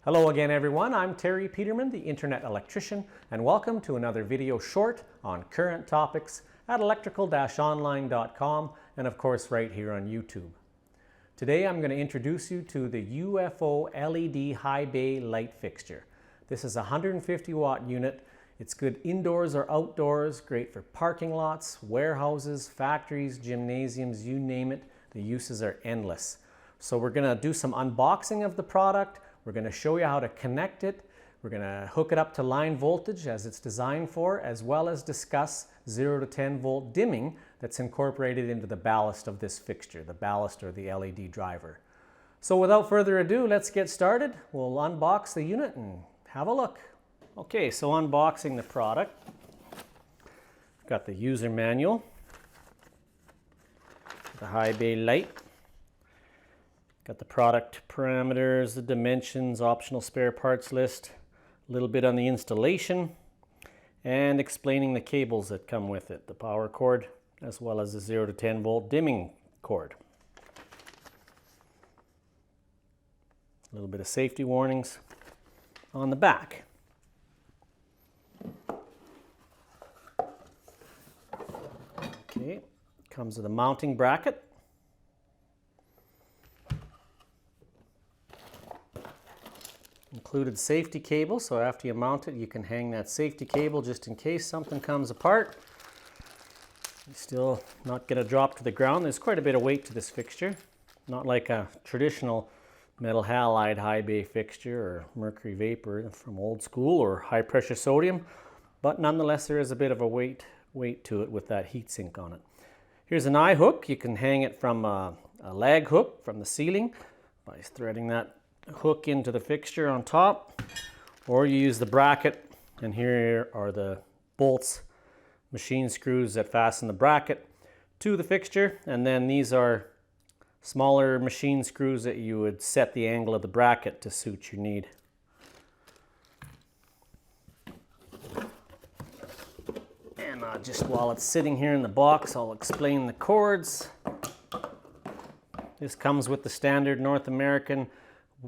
Hello again everyone, I'm Terry Peterman, the Internet Electrician, and welcome to another video short on current topics at electrical-online.com and of course right here on YouTube. Today I'm going to introduce you to the UFO LED high bay light fixture. This is a 150 watt unit. It's good indoors or outdoors, great for parking lots, warehouses, factories, gymnasiums, you name it. The uses are endless. So we're going to do some unboxing of the product. We're going to show you how to connect it. We're going to hook it up to line voltage as it's designed for, as well as discuss 0 to 10 volt dimming that's incorporated into the ballast of this fixture, the ballast or the LED driver. So without further ado, let's get started. We'll unbox the unit and have a look. Okay, so unboxing the product. Got the user manual, the high bay light. Got the product parameters, the dimensions, optional spare parts list, a little bit on the installation, and explaining the cables that come with it, the power cord, as well as the 0 to 10 volt dimming cord. A little bit of safety warnings on the back. Okay, comes with a mounting bracket. Included safety cable, so after you mount it, you can hang that safety cable just in case something comes apart. It's still not going to drop to the ground. There's quite a bit of weight to this fixture. Not like a traditional metal halide high bay fixture or mercury vapor from old school or high pressure sodium, but nonetheless there is a bit of a weight to it with that heat sink on it. Here's an eye hook. You can hang it from a lag hook from the ceiling by threading that hook into the fixture on top, or you use the bracket, and here are the bolts, machine screws that fasten the bracket to the fixture, and then these are smaller machine screws that you would set the angle of the bracket to suit your need. And just while it's sitting here in the box, I'll explain the cords. This comes with the standard North American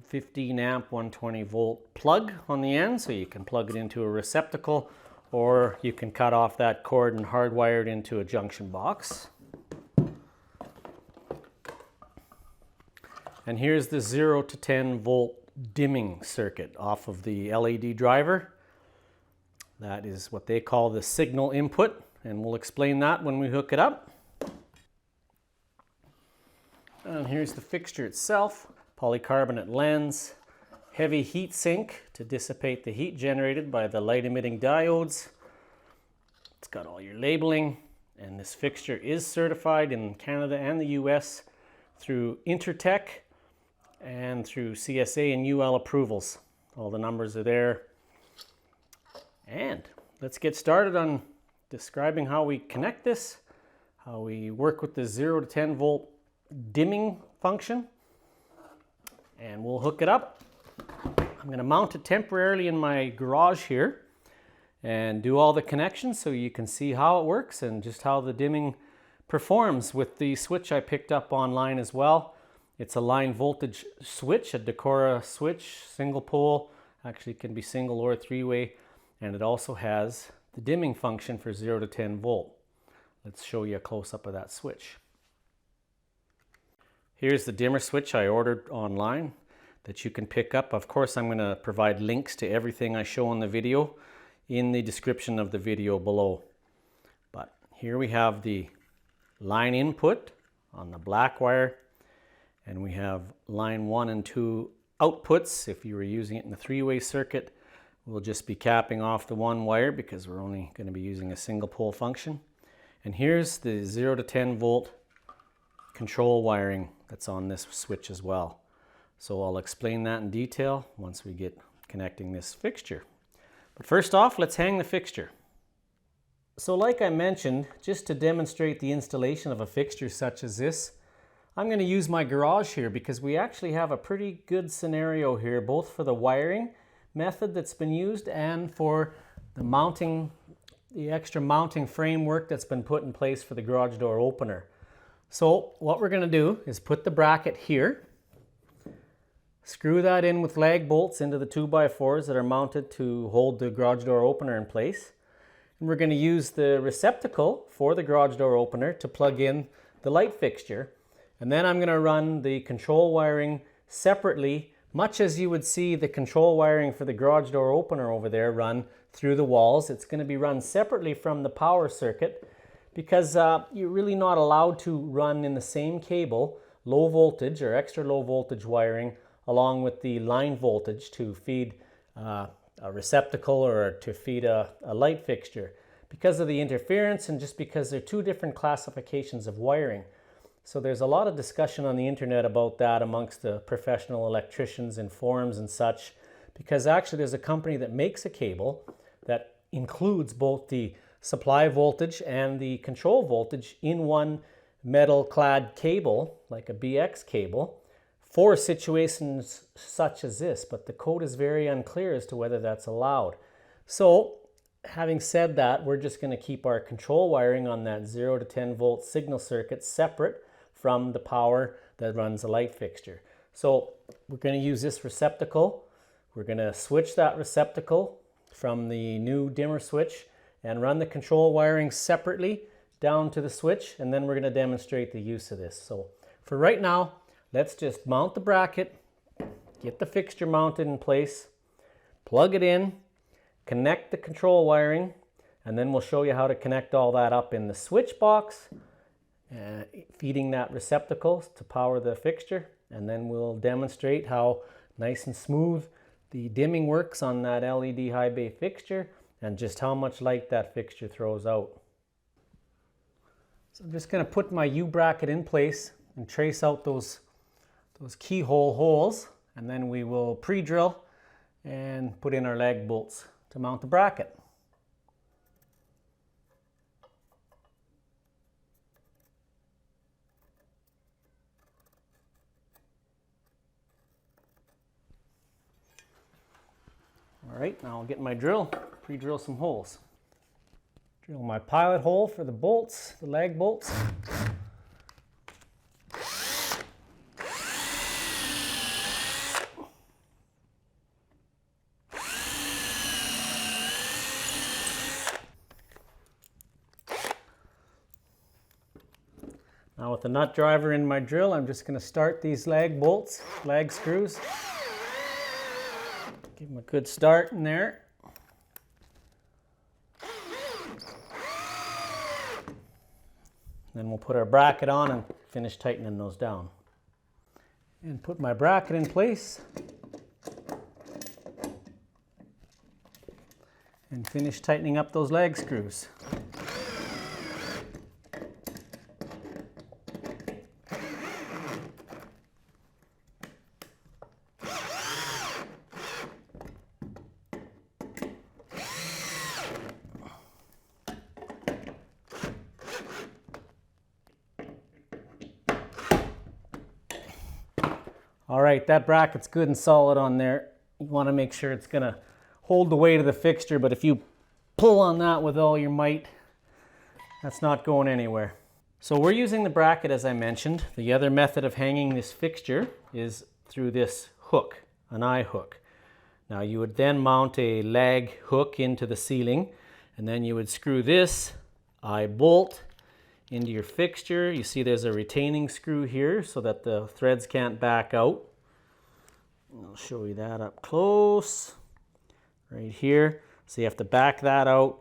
15 amp 120 volt plug on the end, so you can plug it into a receptacle, or you can cut off that cord and hardwire it into a junction box. And here's the 0 to 10 volt dimming circuit off of the LED driver. That is what they call the signal input, and we'll explain that when we hook it up. And here's the fixture itself. Polycarbonate lens, heavy heat sink to dissipate the heat generated by the light emitting diodes. It's got all your labeling, and this fixture is certified in Canada and the US through Intertech and through CSA and UL approvals. All the numbers are there. And let's get started on describing how we connect this, how we work with the 0 to 10 volt dimming function. And we'll hook it up. I'm going to mount it temporarily in my garage here and do all the connections so you can see how it works and just how the dimming performs with the switch I picked up online as well. It's a line voltage switch, a Decora switch, single pole, actually can be single or three-way, and it also has the dimming function for 0 to 10 volt. Let's show you a close-up of that switch. Here's the dimmer switch I ordered online that you can pick up. Of course, I'm going to provide links to everything I show in the video in the description of the video below. But here we have the line input on the black wire, and we have line 1 and 2 outputs. If you were using it in the three-way circuit, we'll just be capping off the one wire because we're only going to be using a single pole function. And here's the 0 to 10 volt control wiring that's on this switch as well. So I'll explain that in detail once we get connecting this fixture. But first off, let's hang the fixture. So like I mentioned, just to demonstrate the installation of a fixture such as this, I'm going to use my garage here because we actually have a pretty good scenario here, both for the wiring method that's been used and for the mounting, the extra mounting framework that's been put in place for the garage door opener. So what we're going to do is put the bracket here, Screw that in with lag bolts into the 2x4s that are mounted to hold the garage door opener in place. And we're going to use the receptacle for the garage door opener to plug in the light fixture. And then I'm going to run the control wiring separately, much as you would see the control wiring for the garage door opener over there run through the walls. It's going to be run separately from the power circuit because you're really not allowed to run in the same cable low voltage or extra low voltage wiring along with the line voltage to feed a receptacle or to feed a light fixture because of the interference and just because they're two different classifications of wiring. So there's a lot of discussion on the internet about that amongst the professional electricians in forums and such, because actually there's a company that makes a cable that includes both the supply voltage and the control voltage in one metal clad cable, like a BX cable, for situations such as this, but the code is very unclear as to whether that's allowed. So having said that, we're just going to keep our control wiring on that 0 to 10 volt signal circuit separate from the power that runs the light fixture. So we're going to use this receptacle. We're going to switch that receptacle from the new dimmer switch and run the control wiring separately down to the switch, and then we're going to demonstrate the use of this. So for right now, let's just mount the bracket, get the fixture mounted in place, plug it in, connect the control wiring, and then we'll show you how to connect all that up in the switch box, feeding that receptacle to power the fixture, and then we'll demonstrate how nice and smooth the dimming works on that LED high bay fixture and just how much light that fixture throws out. So I'm just going to put my U-bracket in place and trace out those keyhole holes, and then we will pre-drill and put in our lag bolts to mount the bracket. All right, now I'll get my drill, pre-drill some holes. Drill my pilot hole for the bolts, the lag bolts. Now with the nut driver in my drill, I'm just going to start these lag bolts, lag screws. Give them a good start in there. Then we'll put our bracket on and finish tightening those down. And put my bracket in place. And finish tightening up those lag screws. All right, that bracket's good and solid on there. You want to make sure it's going to hold the weight of the fixture, but if you pull on that with all your might, that's not going anywhere. So we're using the bracket as I mentioned. The other method of hanging this fixture is through this hook, an eye hook. Now you would then mount a lag hook into the ceiling, and then you would screw this eye bolt into your fixture. You see there's a retaining screw here so that the threads can't back out. I'll show you that up close right here. So you have to back that out,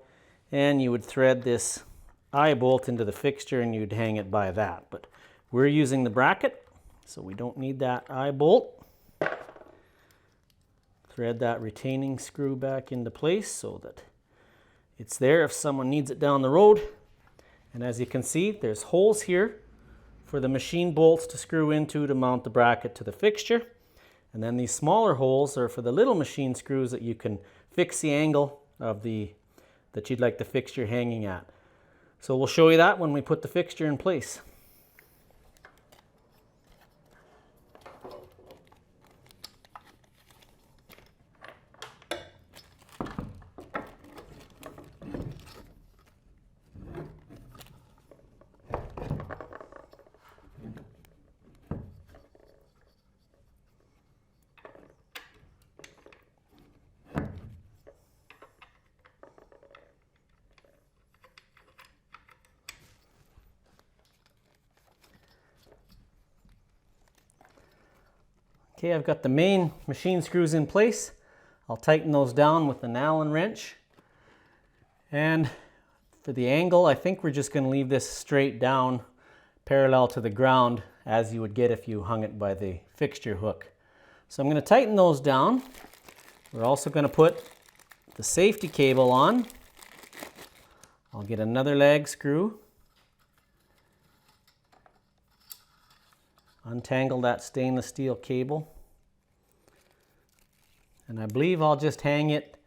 and you would thread this eye bolt into the fixture and you'd hang it by that. But we're using the bracket, so we don't need that eye bolt. Thread that retaining screw back into place so that it's there if someone needs it down the road. And as you can see, there's holes here for the machine bolts to screw into to mount the bracket to the fixture. And then these smaller holes are for the little machine screws that you can fix the angle of that you'd like the fixture hanging at. So we'll show you that when we put the fixture in place. Okay, I've got the main machine screws in place. I'll tighten those down with an Allen wrench. And for the angle, I think we're just going to leave this straight down parallel to the ground as you would get if you hung it by the fixture hook. So I'm going to tighten those down. We're also going to put the safety cable on. I'll get another lag screw. Untangle that stainless steel cable. And I believe I'll just hang it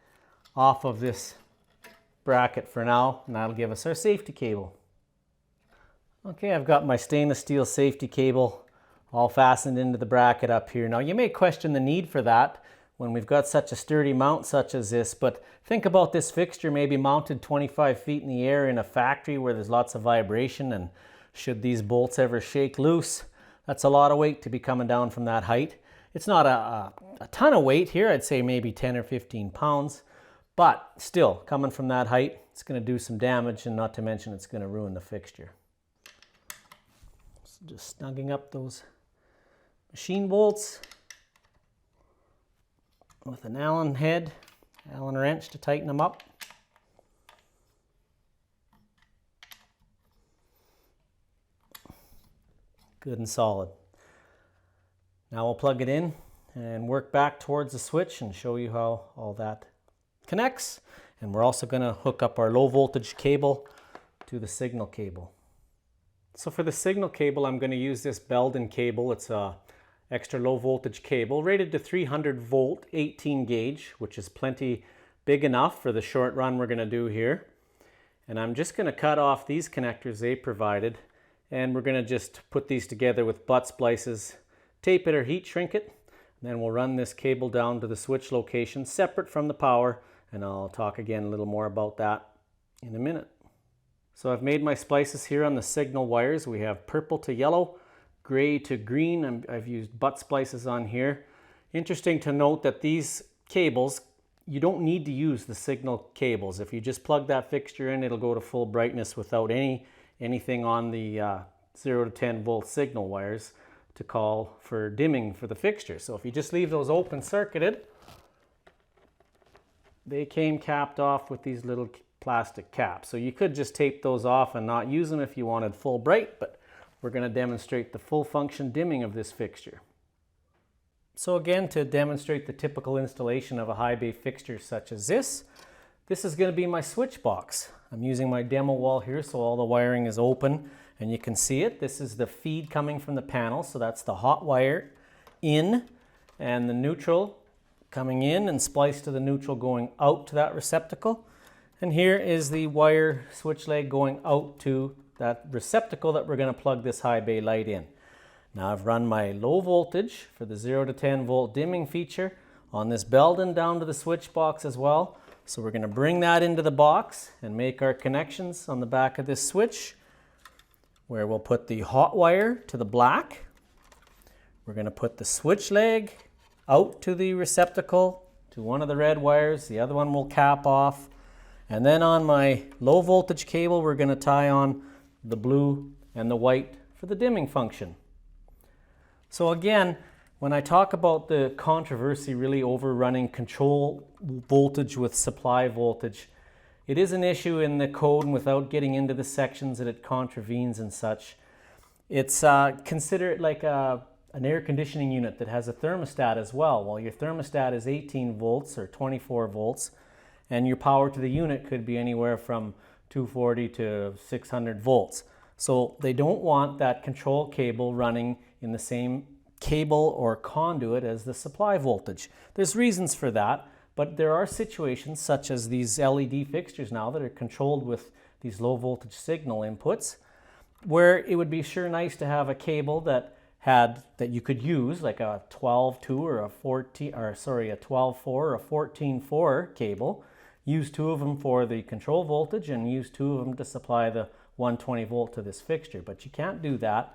off of this bracket for now, and that'll give us our safety cable. Okay, I've got my stainless steel safety cable all fastened into the bracket up here. Now you may question the need for that when we've got such a sturdy mount such as this, but think about this fixture maybe mounted 25 feet in the air in a factory where there's lots of vibration, and should these bolts ever shake loose, that's a lot of weight to be coming down from that height. It's not a ton of weight here, I'd say maybe 10 or 15 pounds, but still, coming from that height, it's going to do some damage, and not to mention it's going to ruin the fixture. So just snugging up those machine bolts with an Allen head, Allen wrench to tighten them up. Good and solid. Now we'll plug it in and work back towards the switch and show you how all that connects. And we're also going to hook up our low voltage cable to the signal cable. So for the signal cable, I'm going to use this Belden cable. It's a extra low voltage cable rated to 300 volt 18 gauge, which is plenty big enough for the short run we're going to do here. And I'm just going to cut off these connectors they provided, and we're going to just put these together with butt splices, tape it or heat shrink it, and then we'll run this cable down to the switch location separate from the power, and I'll talk again a little more about that in a minute. So I've made my splices here on the signal wires. We have purple to yellow, gray to green. I've used butt splices on here. Interesting to note that these cables, you don't need to use the signal cables. If you just plug that fixture in, it'll go to full brightness without anything on the 0 to 10 volt signal wires to call for dimming for the fixture. So if you just leave those open circuited, they came capped off with these little plastic caps. So you could just tape those off and not use them if you wanted full bright, but we're going to demonstrate the full function dimming of this fixture. So again, to demonstrate the typical installation of a high bay fixture such as this is going to be my switch box. I'm using my demo wall here so all the wiring is open and you can see it. This is the feed coming from the panel, so that's the hot wire in, and the neutral coming in and spliced to the neutral going out to that receptacle. And here is the wire switch leg going out to that receptacle that we're going to plug this high bay light in. Now I've run my low voltage for the 0 to 10 volt dimming feature on this Belden down to the switch box as well. So we're going to bring that into the box and make our connections on the back of this switch, where we'll put the hot wire to the black. We're going to put the switch leg out to the receptacle to one of the red wires. The other one will cap off. And then on my low voltage cable, we're going to tie on the blue and the white for the dimming function. So again, when I talk about the controversy really overrunning control voltage with supply voltage, it is an issue in the code, and without getting into the sections that it contravenes and such, it's consider it like an air conditioning unit that has a thermostat as well. Well, your thermostat is 18 volts or 24 volts, and your power to the unit could be anywhere from 240 to 600 volts. So they don't want that control cable running in the same cable or conduit as the supply voltage. There's reasons for that, but there are situations such as these LED fixtures now that are controlled with these low voltage signal inputs, where it would be sure nice to have a cable that you could use, like a 12-2 or a 12-4 or a 14-4 cable. Use two of them for the control voltage and use two of them to supply the 120 volt to this fixture, but you can't do that.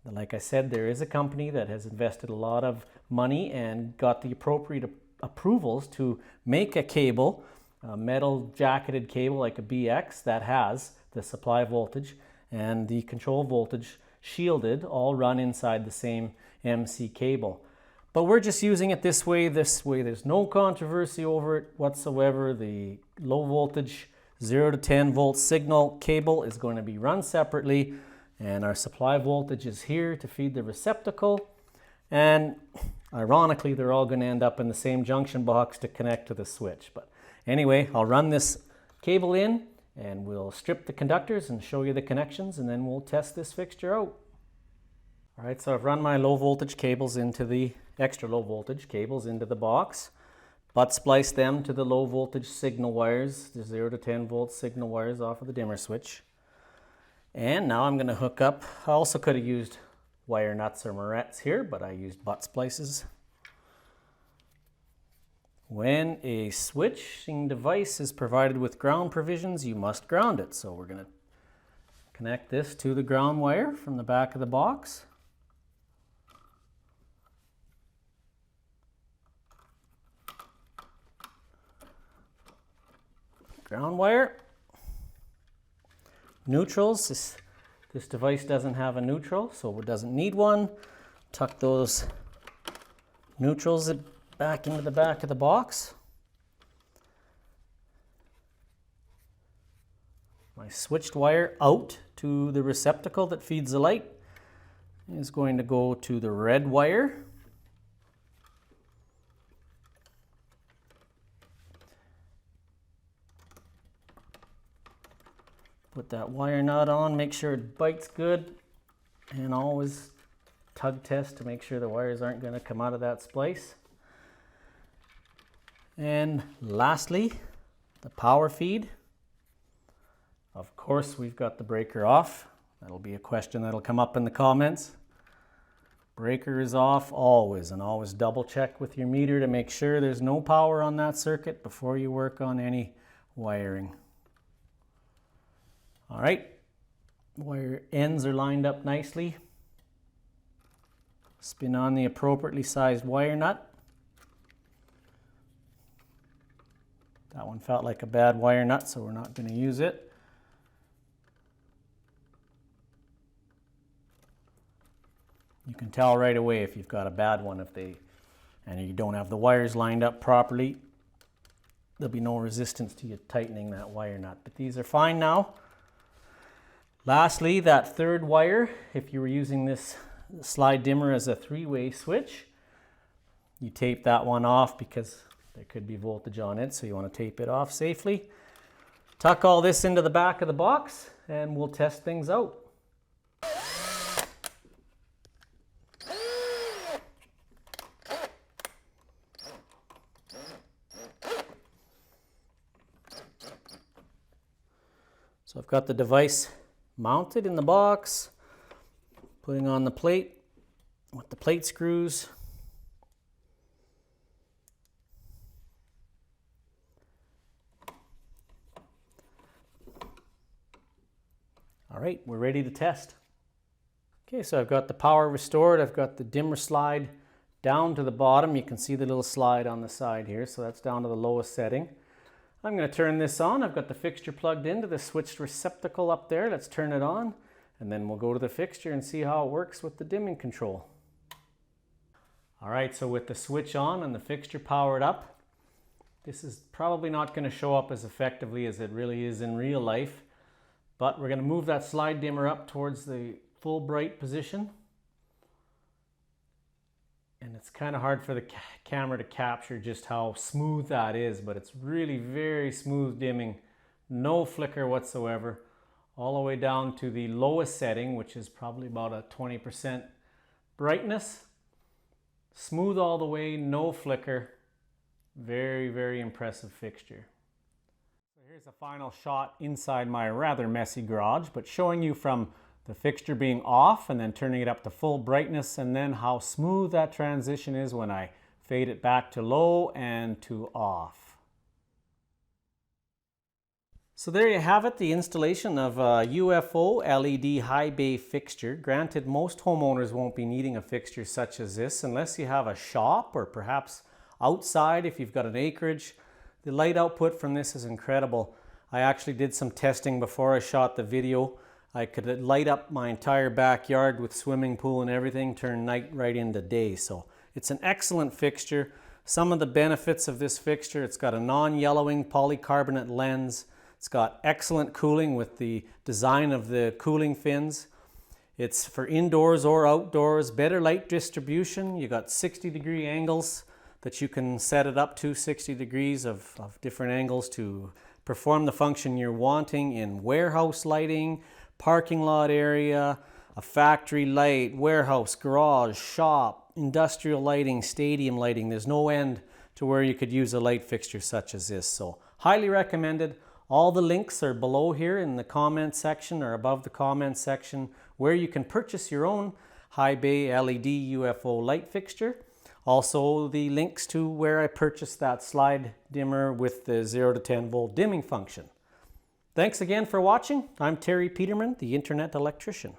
Like I said, there is a company that has invested a lot of money and got the appropriate approvals to make a cable, a metal jacketed cable like a BX that has the supply voltage and the control voltage shielded, all run inside the same MC cable. But we're just using it this way. This way there's no controversy over it whatsoever. The low voltage 0 to 10 volt signal cable is going to be run separately, and our supply voltage is here to feed the receptacle. And ironically, they're all going to end up in the same junction box to connect to the switch. But anyway, I'll run this cable in and we'll strip the conductors and show you the connections, and then we'll test this fixture out. All right, so I've run my low voltage cables into the extra low voltage cables into the box, butt spliced them to the low voltage signal wires, the 0 to 10 volt signal wires off of the dimmer switch. And now I'm going to hook up. I also could have used wire nuts or morettes here, but I used butt splices. When a switching device is provided with ground provisions, you must ground it. So we're going to connect this to the ground wire from the back of the box. Ground wire. Neutrals. This device doesn't have a neutral, so it doesn't need one. Tuck those neutrals back into the back of the box. My switched wire out to the receptacle that feeds the light is going to go to the red wire. Put that wire nut on, make sure it bites good, and always tug test to make sure the wires aren't going to come out of that splice. And lastly, the power feed. Of course, we've got the breaker off. That'll be a question that'll come up in the comments. Breaker is off always, and always double check with your meter to make sure there's no power on that circuit before you work on any wiring. All right, wire ends are lined up nicely. Spin on the appropriately sized wire nut. That one felt like a bad wire nut, so we're not going to use it. You can tell right away if you've got a bad one and you don't have the wires lined up properly. There'll be no resistance to you tightening that wire nut, but these are fine now. Lastly, that third wire, if you were using this slide dimmer as a three-way switch, you tape that one off because there could be voltage on it, so you want to tape it off safely. Tuck all this into the back of the box and we'll test things out. So I've got the device mounted in the box, putting on the plate with the plate screws. All right, we're ready to test. Okay, so I've got the power restored. I've got the dimmer slide down to the bottom. You can see the little slide on the side here, so that's down to the lowest setting. I'm going to turn this on. I've got the fixture plugged into the switched receptacle up there. Let's turn it on, and then we'll go to the fixture and see how it works with the dimming control. All right, so with the switch on and the fixture powered up, this is probably not going to show up as effectively as it really is in real life, but we're going to move that slide dimmer up towards the full bright position. And it's kind of hard for the camera to capture just how smooth that is, but it's really very smooth dimming, no flicker whatsoever, all the way down to the lowest setting, which is probably about a 20% brightness. Smooth all the way, no flicker. Very, very impressive fixture. So here's a final shot inside my rather messy garage, but showing you from the fixture being off and then turning it up to full brightness, and then how smooth that transition is when I fade it back to low and to off. So there you have it, the installation of a UFO LED high bay fixture. Granted, most homeowners won't be needing a fixture such as this unless you have a shop or perhaps outside if you've got an acreage. The light output from this is incredible. I actually did some testing before I shot the video. I could light up my entire backyard with swimming pool and everything, turn night right into day. So It's an excellent fixture. Some of the benefits of this fixture: it's got a non-yellowing polycarbonate lens. It's got excellent cooling with the design of the cooling fins. It's for indoors or outdoors. Better light distribution. You got 60-degree angles that you can set it up to, 60 degrees of different angles to perform the function you're wanting in warehouse lighting, parking lot area, a factory light, warehouse, garage, shop, industrial lighting, stadium lighting. There's no end to where you could use a light fixture such as this. So highly recommended. All the links are below here in the comment section or above the comment section where you can purchase your own high bay LED UFO light fixture. Also the links to where I purchased that slide dimmer with the 0 to 10 volt dimming function. Thanks again for watching. I'm Terry Peterman, the Internet Electrician.